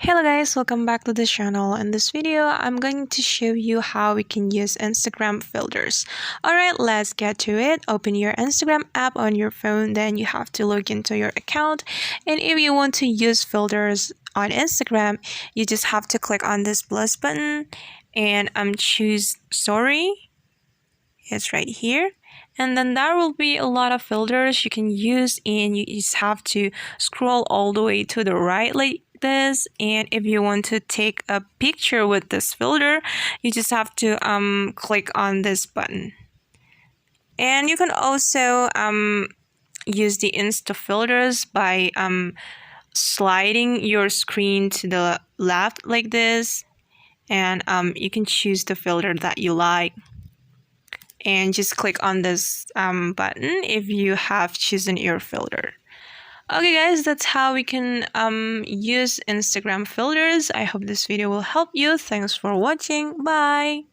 Hello guys, welcome back to the channel. In this video, I'm going to show you how we can use Instagram filters. Alright, let's get to it. Open your Instagram app on your phone, then you have to log into your account. And if you want to use filters on Instagram, you just have to click on this plus button and choose story. It's right here. And then there will be a lot of filters you can use, and you just have to scroll all the way to the right like this. And if you want to take a picture with this filter, you just have to click on this button. And you can also use the insta filters by sliding your screen to the left like this, and you can choose the filter that you like. And just click on this button if you have chosen your filter. Okay guys, that's how we can use Instagram filters. I hope this video will help you. Thanks for watching. Bye.